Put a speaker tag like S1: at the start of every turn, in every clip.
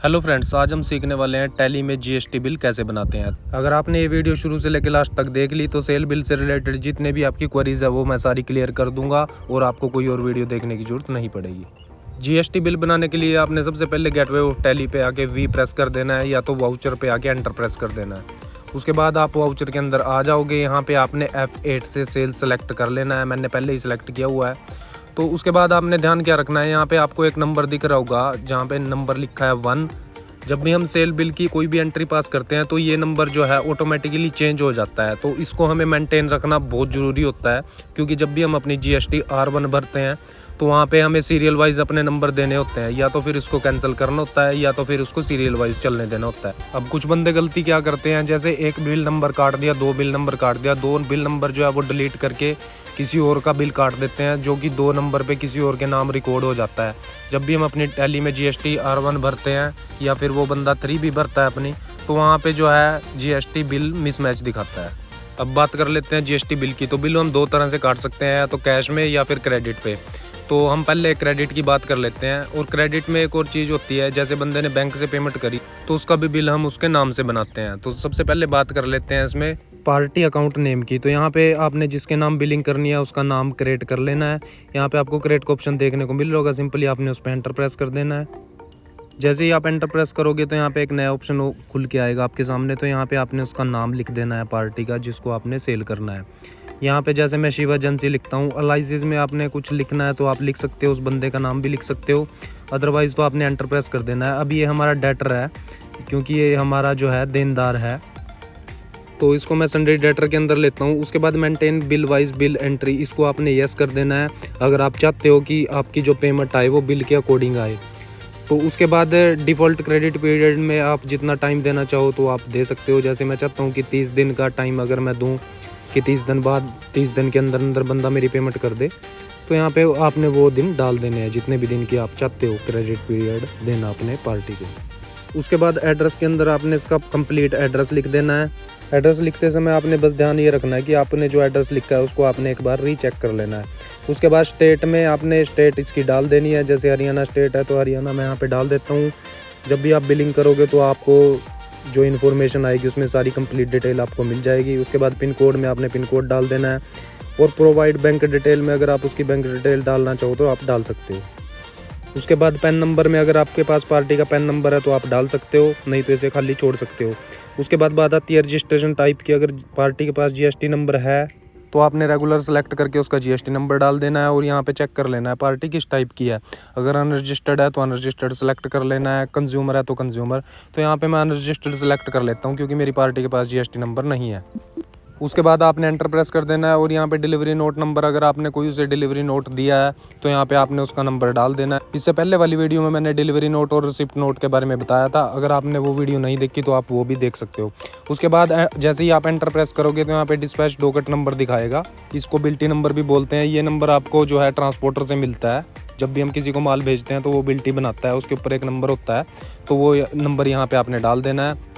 S1: Hello friends, आज हम सीखने वाले हैं टैली में जीएसटी बिल कैसे बनाते हैं। अगर आपने ये वीडियो शुरू से लेकर लास्ट तक देख ली तो सेल बिल से रिलेटेड जितने भी आपकी क्वेरीज है वो मैं सारी क्लियर कर दूंगा और आपको कोई और वीडियो देखने की जरूरत नहीं पड़ेगी। जीएसटी बिल बनाने के लिए आपने सबसे पहले गेटवे ऑफ टैली पे आके वी प्रेस कर देना है या तो वाउचर पे आके एंटर प्रेस कर देना है। उसके बाद आप वाउचर के अंदर आ जाओगे। यहाँ पे आपने F8 से सेल सेलेक्ट कर लेना है, मैंने पहले ही सिलेक्ट किया हुआ है। तो उसके बाद आपने ध्यान क्या रखना है, यहाँ पे आपको एक नंबर दिख रहा होगा जहाँ पे नंबर लिखा है 1। जब भी हम सेल बिल की कोई भी एंट्री पास करते हैं तो ये नंबर जो है ऑटोमेटिकली चेंज हो जाता है। तो इसको हमें मेंटेन रखना बहुत ज़रूरी होता है, क्योंकि जब भी हम अपनी GST R1 भरते हैं तो वहाँ पे हमें सीरियल वाइज अपने नंबर देने होते हैं, या तो फिर इसको कैंसिल करना होता है या तो फिर उसको सीरियल वाइज चलने देना होता है। अब कुछ बंदे गलती क्या करते हैं, जैसे एक बिल नंबर काट दिया, 2 बिल नंबर काट दिया, 2 बिल नंबर जो है वो डिलीट करके किसी और का बिल काट देते हैं, जो कि 2 नंबर पे किसी और के नाम रिकॉर्ड हो जाता है। जब भी हम अपनी टैली में GST R1 भरते हैं या फिर वो बंदा 3 भी भरता है अपनी, तो वहाँ पे जो है GST बिल मिसमैच दिखाता है। अब बात कर लेते हैं GST बिल की। तो बिल हम 2 तरह से काट सकते हैं, या तो कैश में या फिर क्रेडिट पे। तो हम पहले क्रेडिट की बात कर लेते हैं। और क्रेडिट में एक और चीज़ होती है, जैसे बंदे ने बैंक से पेमेंट करी तो उसका भी बिल हम उसके नाम से बनाते हैं। तो सबसे पहले बात कर लेते हैं इसमें पार्टी अकाउंट नेम की। तो यहाँ पे आपने जिसके नाम बिलिंग करनी है उसका नाम क्रिएट कर लेना है। यहाँ पे आपको क्रिएट का ऑप्शन देखने को मिल रहा होगा, सिंपली आपने उस पर एंटर प्रेस कर देना है। जैसे ही आप एंटर प्रेस करोगे तो यहाँ पे एक नया ऑप्शन खुल के आएगा आपके सामने। तो यहाँ पे आपने उसका नाम लिख देना है पार्टी का जिसको आपने सेल करना है। यहाँ पे जैसे मैं शिव एजेंसी लिखता हूँ, अलाइसिस में आपने कुछ लिखना है तो आप लिख सकते हो, उस बंदे का नाम भी लिख सकते हो, अदरवाइज़ तो आपने एंटर प्रेस कर देना है। अब ये हमारा डेटर है, क्योंकि ये हमारा जो है देनदार है, तो इसको मैं संडे डेटर के अंदर लेता हूँ। उसके बाद maintain bill wise bill entry, इसको आपने यस कर देना है अगर आप चाहते हो कि आपकी जो पेमेंट आए वो बिल के अकॉर्डिंग आए। तो उसके बाद डिफ़ॉल्ट क्रेडिट पीरियड में आप जितना टाइम देना चाहो तो आप दे सकते हो। जैसे मैं चाहता हूँ कि 30 दिन का टाइम अगर मैं दूँ कि 30 दिन बाद 30 दिन के अंदर अंदर बंदा मेरी पेमेंट कर दे, तो यहाँ पे आपने वो दिन डाल देने हैं जितने भी दिन की आप चाहते हो क्रेडिट पीरियड देना अपने पार्टी को। उसके बाद एड्रेस के अंदर आपने इसका कंप्लीट एड्रेस लिख देना है। एड्रेस लिखते समय आपने बस ध्यान ये रखना है कि आपने जो एड्रेस लिखा है उसको आपने एक बार रीचेक कर लेना है। उसके बाद स्टेट में आपने स्टेट इसकी डाल देनी है। जैसे हरियाणा स्टेट है तो हरियाणा मैं यहाँ पे डाल देता हूँ। जब भी आप बिलिंग करोगे तो आपको जो इन्फॉर्मेशन आएगी उसमें सारी कंप्लीट डिटेल आपको मिल जाएगी। उसके बाद पिन कोड में आपने पिन कोड डाल देना है, और प्रोवाइड बैंक डिटेल में अगर आप उसकी बैंक डिटेल डालना चाहो तो आप डाल सकते हो। उसके बाद पैन नंबर में अगर आपके पास पार्टी का पैन नंबर है तो आप डाल सकते हो, नहीं तो इसे खाली छोड़ सकते हो। उसके बाद बात आती है रजिस्ट्रेशन टाइप की। अगर पार्टी के पास GST नंबर है तो आपने रेगुलर सेलेक्ट करके उसका GST नंबर डाल देना है, और यहाँ पे चेक कर लेना है पार्टी किस टाइप की है। अगर अनरजिस्टर्ड है तो अनरजिस्टर्ड सेलेक्ट कर लेना है, कंज्यूमर है तो कंज्यूमर। तो यहाँ पे मैं अनरजिस्टर्ड सेलेक्ट कर लेता हूँ क्योंकि मेरी पार्टी के पास GST नंबर नहीं है। उसके बाद आपने एंटर प्रेस कर देना है, और यहाँ पे डिलीवरी नोट नंबर, अगर आपने कोई उसे डिलीवरी नोट दिया है तो यहाँ पे आपने उसका नंबर डाल देना है। इससे पहले वाली वीडियो में मैंने डिलीवरी नोट और रिसिप्ट नोट के बारे में बताया था, अगर आपने वो वीडियो नहीं देखी तो आप वो भी देख सकते हो। उसके बाद जैसे ही आप एंटर प्रेस करोगे तो यहाँ पे डिस्पैच डॉकेट नंबर दिखाएगा, इसको बिल्टी नंबर भी बोलते हैं। ये नंबर आपको जो है ट्रांसपोर्टर से मिलता है। जब भी हम किसी को माल भेजते हैं तो वो बिल्टी बनाता है, उसके ऊपर एक नंबर होता है, तो वो नंबर यहाँ पे आपने डाल देना है।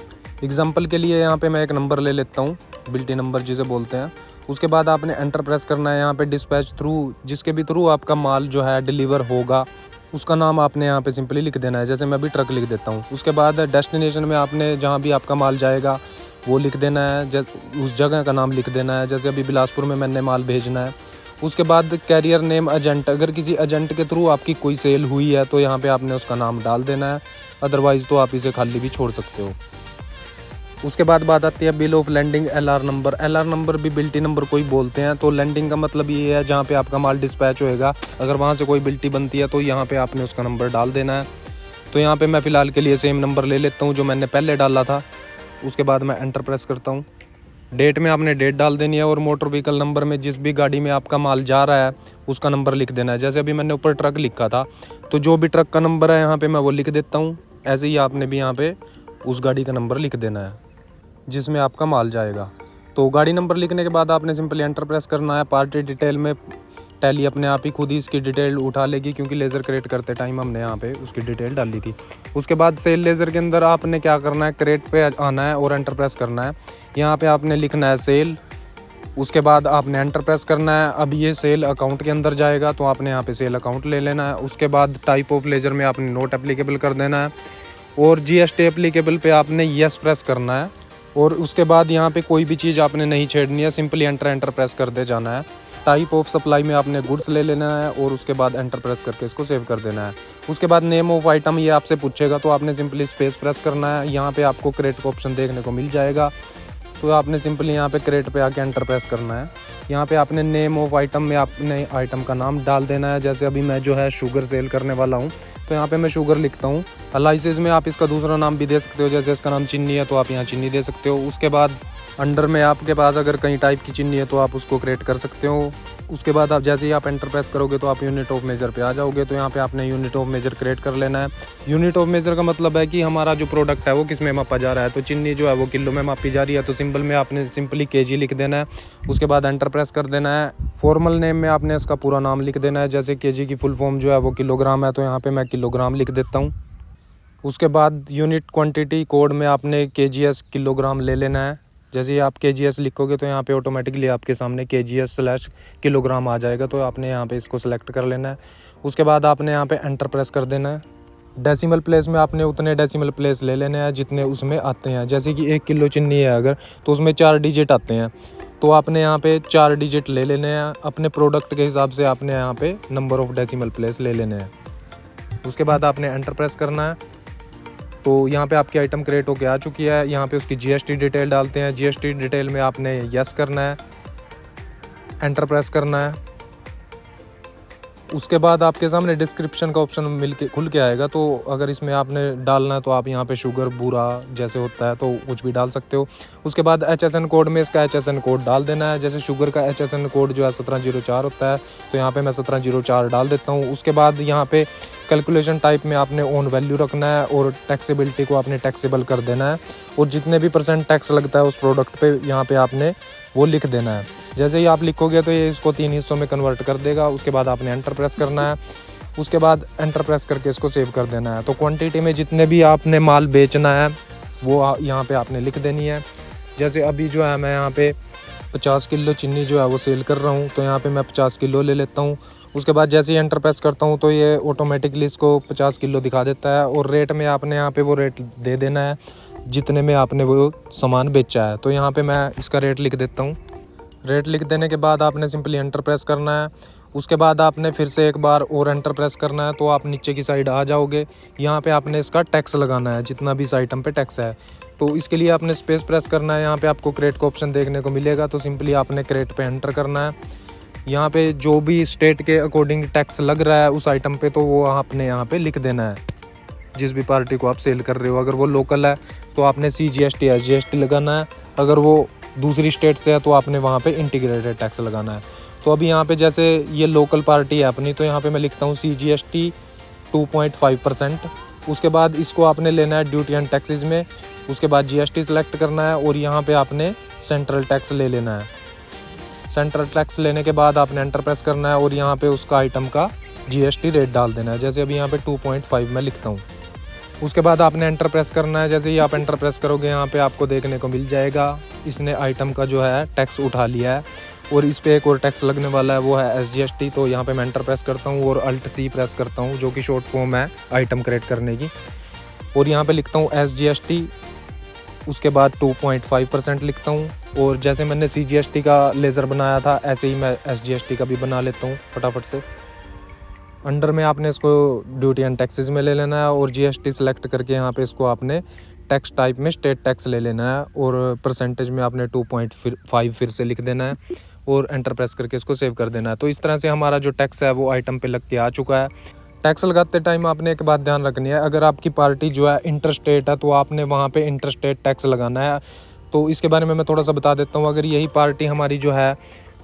S1: एग्जाम्पल के लिए यहाँ पे मैं एक नंबर ले लेता हूँ, बिल्टी नंबर जिसे बोलते हैं। उसके बाद आपने एंटर प्रेस करना है। यहाँ पे डिस्पैच थ्रू, जिसके भी थ्रू आपका माल जो है डिलीवर होगा उसका नाम आपने यहाँ पे सिंपली लिख देना है। जैसे मैं भी ट्रक लिख देता हूँ। उसके बाद डेस्टिनेशन में आपने जहाँ भी आपका माल जाएगा वो लिख देना है, उस जगह का नाम लिख देना है। जैसे अभी बिलासपुर में मैंने माल भेजना है। उसके बाद कैरियर नेम एजेंट, अगर किसी एजेंट के थ्रू आपकी कोई सेल हुई है तो यहाँ पे आपने उसका नाम डाल देना है, अदरवाइज़ तो आप इसे खाली भी छोड़ सकते हो। उसके बाद बात आती है bill of landing LR number. LR number भी बिल्टी नंबर को ही बोलते हैं। तो लैंडिंग का मतलब ये है जहाँ पे आपका माल डिस्पैच होएगा, अगर वहाँ से कोई बिल्टी बनती है तो यहाँ पे आपने उसका नंबर डाल देना है। तो यहाँ पे मैं फ़िलहाल के लिए सेम नंबर ले लेता हूँ जो मैंने पहले डाला था। उसके बाद मैं एंटर प्रेस करता हूँ। डेट में आपने डेट डाल देनी है, और मोटर व्हीकल नंबर में जिस भी गाड़ी में आपका माल जा रहा है उसका नंबर लिख देना है। जैसे अभी मैंने ऊपर ट्रक लिखा था तो जो भी ट्रक का नंबर है यहाँ पे मैं वो लिख देता हूँ। ऐसे ही आपने भी यहाँ पे उस गाड़ी का नंबर लिख देना है जिसमें आपका माल जाएगा। तो गाड़ी नंबर लिखने के बाद आपने सिंपली एंटर प्रेस करना है। पार्टी डिटेल में टैली अपने आप ही खुद ही इसकी डिटेल उठा लेगी, क्योंकि लेज़र क्रिएट करते टाइम हमने यहाँ पे उसकी डिटेल डाली थी। उसके बाद सेल लेज़र के अंदर आपने क्या करना है, क्रिएट पे आना है और एंटर प्रेस करना है। यहाँ पे आपने लिखना है सेल। उसके बाद आपने एंटर प्रेस करना है। अब ये सेल अकाउंट के अंदर जाएगा तो आपने यहाँ पे सेल अकाउंट ले लेना है। उसके बाद टाइप ऑफ लेज़र में आपने नोट एप्लीकेबल कर देना है। और GST एप्लीकेबल पे आपने यस प्रेस करना है। और उसके बाद यहाँ पे कोई भी चीज़ आपने नहीं छेड़नी है, सिंपली एंटर प्रेस कर दे जाना है। टाइप ऑफ सप्लाई में आपने गुड्स ले लेना है और उसके बाद एंटर प्रेस करके इसको सेव कर देना है। उसके बाद नेम ऑफ आइटम ये आपसे पूछेगा, तो आपने सिंपली स्पेस प्रेस करना है। यहाँ पे आपको क्रेट का ऑप्शन देखने को मिल जाएगा, तो आपने सिंपली यहाँ पे क्रेट पे आके एंटर प्रेस करना है। यहाँ पे आपने नेम ऑफ आइटम में आपने आइटम का नाम डाल देना है। जैसे अभी मैं जो है शुगर सेल करने वाला हूँ, तो यहाँ पे मैं शुगर लिखता हूँ। अलाइसिस में आप इसका दूसरा नाम भी दे सकते हो, जैसे इसका नाम चीनी है तो आप यहाँ चीनी दे सकते हो। उसके बाद अंडर में आपके पास अगर कई टाइप की चीनी है तो आप उसको क्रिएट कर सकते हो। उसके बाद आप जैसे ही आप एंटर प्रेस करोगे तो आप यूनिट ऑफ मेजर पे आ जाओगे, तो यहाँ पे आपने यूनिट ऑफ मेजर क्रिएट कर लेना है। यूनिट ऑफ मेजर का मतलब है कि हमारा जो प्रोडक्ट है वो किस में मापा जा रहा है, तो चीनी जो है वो किलो में मापी जा रही है, तो सिंबल में आपने सिंपली केजी लिख देना है। उसके बाद एंटर प्रेस कर देना है। फॉर्मल नेम में आपने इसका पूरा नाम लिख देना है, जैसे केजी की फुल फॉर्म जो है वो किलोग्राम है, तो यहाँ पे मैं किलोग्राम लिख देता हूँ। उसके बाद यूनिट क्वांटिटी कोड में आपने KGS किलोग्राम ले लेना है। जैसे ही आप KGS लिखोगे तो यहाँ पे ऑटोमेटिकली आपके सामने KGS/किलोग्राम आ जाएगा, तो आपने यहाँ पे इसको सेलेक्ट कर लेना है। उसके बाद आपने यहाँ पे एंटर प्रेस कर देना है। डेसिमल प्लेस में आपने उतने डेसिमल प्लेस ले लेने हैं जितने उसमें आते हैं। जैसे कि 1 किलो चीनी है अगर, तो उसमें 4 डिजिट आते हैं, तो आपने यहाँ पे 4 डिजिट ले लेने हैं। अपने प्रोडक्ट के हिसाब से आपने यहाँ पे नंबर ऑफ डेसिमल प्लेस ले लेने हैं। उसके बाद आपने एंटर प्रेस करना है। तो यहाँ पे आपकी आइटम क्रिएट होके आ चुकी है। यहाँ पे उसकी GST डिटेल डालते हैं। GST डिटेल में आपने यस करना है, एंटर प्रेस करना है। उसके बाद आपके सामने डिस्क्रिप्शन का ऑप्शन खुल के आएगा, तो अगर इसमें आपने डालना है तो आप यहाँ पे शुगर बूरा जैसे होता है तो कुछ भी डाल सकते हो। उसके बाद HSN कोड में इसका HSN कोड डाल देना है। जैसे शुगर का HSN कोड जो है 1704 होता है, तो यहाँ पे मैं 1704 डाल देता हूँ। उसके बाद यहाँ पे कैलकुलेशन टाइप में आपने ओन वैल्यू रखना है और टैक्सेबिलिटी को आपने टैक्सेबल कर देना है, और जितने भी % टैक्स लगता है उस प्रोडक्ट पे यहाँ पे आपने वो लिख देना है। जैसे ही आप लिखोगे तो ये इसको 3 हिस्सों में कन्वर्ट कर देगा। उसके बाद आपने एंटर प्रेस करना है। उसके बाद एंटर प्रेस करके इसको सेव कर देना है। तो क्वांटिटी में जितने भी आपने माल बेचना है वो यहाँ पे आपने लिख देनी है। जैसे अभी जो है मैं यहाँ पे 50 किलो चीनी जो है वो सेल कर रहा हूँ, तो यहाँ पे मैं 50 किलो ले लेता हूँ। उसके बाद जैसे ही एंटर प्रेस करता हूँ तो ये ऑटोमेटिकली इसको 50 किलो दिखा देता है, और रेट में आपने यहाँ पे वो रेट दे देना है जितने में आपने वो सामान बेचा है। तो यहाँ पे मैं इसका रेट लिख देता हूँ। रेट लिख देने के बाद आपने सिंपली एंटर प्रेस करना है। उसके बाद आपने फिर से एक बार और एंटर प्रेस करना है, तो आप नीचे की साइड आ जाओगे। यहाँ पे आपने इसका टैक्स लगाना है, जितना भी इस आइटम पे टैक्स है, तो इसके लिए आपने स्पेस प्रेस करना है। यहाँ पे आपको क्रेट का ऑप्शन देखने को मिलेगा, तो सिंपली आपने क्रेट पे एंटर करना है। यहाँ पे जो भी स्टेट के अकॉर्डिंग टैक्स लग रहा है उस आइटम पे, तो वो आपने यहाँ पे लिख देना है, जिस भी पार्टी को आप सेल कर रहे हो। अगर वो लोकल है तो आपने CGST SGST लगाना है, अगर वो दूसरी स्टेट से है तो आपने वहाँ पे इंटीग्रेटेड टैक्स लगाना है। तो अभी यहाँ पे जैसे ये लोकल पार्टी है अपनी, तो यहाँ पे मैं लिखता हूँ CGST 2.5%। उसके बाद इसको आपने लेना है ड्यूटी एंड टैक्सेस में। उसके बाद GST सेलेक्ट करना है और यहाँ पे आपने सेंट्रल टैक्स ले लेना है। सेंट्रल टैक्स लेने के बाद आपने एंटर प्रेस करना है और यहाँ पे उसका आइटम का GST रेट डाल देना है। जैसे अभी यहाँ पे 2.5 मैं लिखता हूँ। उसके बाद आपने एंटर प्रेस करना है। जैसे ही आप एंटर प्रेस करोगे यहाँ पे आपको देखने को मिल जाएगा इसने आइटम का जो है टैक्स उठा लिया है, और इस पे एक और टैक्स लगने वाला है, वो है SGST। तो यहाँ पे मैं एंटर प्रेस करता हूँ और Alt+C प्रेस करता हूँ, जो कि शॉर्ट फॉर्म है आइटम क्रिएट करने की, और यहाँ पे लिखता हूँ SGST। उसके बाद 2.5% लिखता हूँ, और जैसे मैंने CGST का लेज़र बनाया था ऐसे ही मैं SGST का भी बना लेता हूँ फटाफट से। अंडर में आपने इसको ड्यूटी एंड टैक्सेस में ले लेना है, और GST सेलेक्ट करके यहाँ पे इसको आपने टैक्स टाइप में स्टेट टैक्स ले लेना है, और परसेंटेज में आपने 2.5 फिर से लिख देना है, और एंटर प्रेस करके इसको सेव कर देना है। तो इस तरह से हमारा जो टैक्स है वो आइटम पे लग के आ चुका है। टैक्स लगाते टाइम आपने एक बात ध्यान रखनी है, अगर आपकी पार्टी जो है इंटर स्टेट है तो आपने वहाँ पे इंटर स्टेट टैक्स लगाना है। तो इसके बारे में मैं थोड़ा सा बता देता हूँ। अगर यही पार्टी हमारी जो है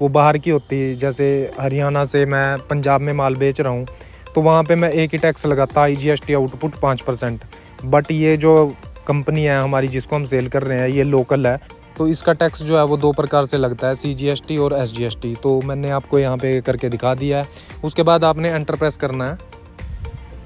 S1: वो बाहर की होती है, जैसे हरियाणा से मैं पंजाब में माल बेच रहा हूँ, तो वहाँ पे मैं एक ही टैक्स लगाता IGST आउटपुट 5%। बट ये जो कंपनी है हमारी जिसको हम सेल कर रहे हैं ये लोकल है, तो इसका टैक्स जो है वो 2 प्रकार से लगता है, CGST और SGST। तो मैंने आपको यहाँ पे करके दिखा दिया है। उसके बाद आपने एंटर प्रेस करना है।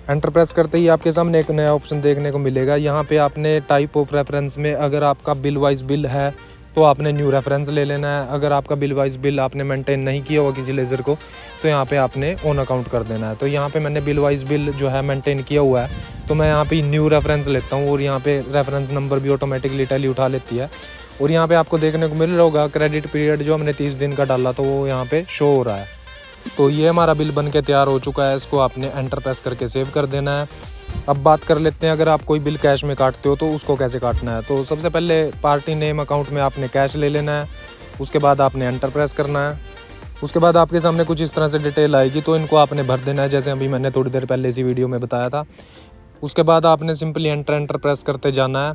S1: एंटर प्रेस करते ही आपके सामने एक नया ऑप्शन देखने को मिलेगा। यहाँ पे आपने टाइप ऑफ रेफरेंस में अगर आपका बिल वाइज बिल है तो आपने न्यू रेफरेंस ले लेना है। अगर आपका बिल वाइज बिल आपने मेंटेन नहीं किया हुआ किसी लेज़र को, तो यहाँ पे आपने ऑन अकाउंट कर देना है। तो यहाँ पे मैंने बिल वाइज बिल जो है मेंटेन किया हुआ है, तो मैं यहाँ पे न्यू रेफरेंस लेता हूँ और यहाँ पे रेफरेंस नंबर भी ऑटोमेटिकली टैली उठा लेती है। और यहाँ पे आपको देखने को मिल रहा होगा क्रेडिट पीरियड जो हमने 30 दिन का डाला तो वो यहाँ पे शो हो रहा है। तो ये हमारा बिल बन के तैयार हो चुका है। इसको आपने एंटर प्रेस करके सेव कर देना है। अब बात कर लेते हैं अगर आप कोई बिल कैश में काटते हो तो उसको कैसे काटना है। तो सबसे पहले पार्टी नेम अकाउंट में आपने कैश ले लेना है। उसके बाद आपने एंटर प्रेस करना है। उसके बाद आपके सामने कुछ इस तरह से डिटेल आएगी, तो इनको आपने भर देना है, जैसे अभी मैंने थोड़ी देर पहले इसी वीडियो में बताया था। उसके बाद आपने सिंपली एंटर प्रेस करते जाना है।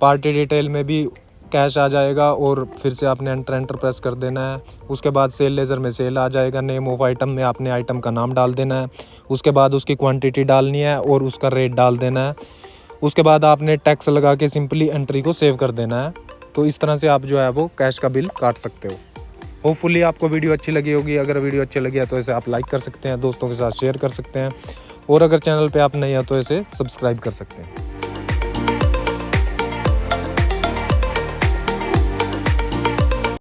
S1: पार्टी डिटेल में भी कैश आ जाएगा और फिर से आपने एंटर प्रेस कर देना है। उसके बाद सेल लेज़र में सेल आ जाएगा। नेम ऑफ आइटम में आपने आइटम का नाम डाल देना है। उसके बाद उसकी क्वांटिटी डालनी है और उसका रेट डाल देना है। उसके बाद आपने टैक्स लगा के सिंपली एंट्री को सेव कर देना है। तो इस तरह से आप जो है वो कैश का बिल काट सकते हो। होपफुली आपको वीडियो अच्छी लगी होगी। अगर वीडियो अच्छी लगी है तो इसे आप लाइक कर सकते हैं, दोस्तों के साथ शेयर कर सकते हैं, और अगर चैनल पे आप नए हैं तो इसे सब्सक्राइब कर सकते हैं।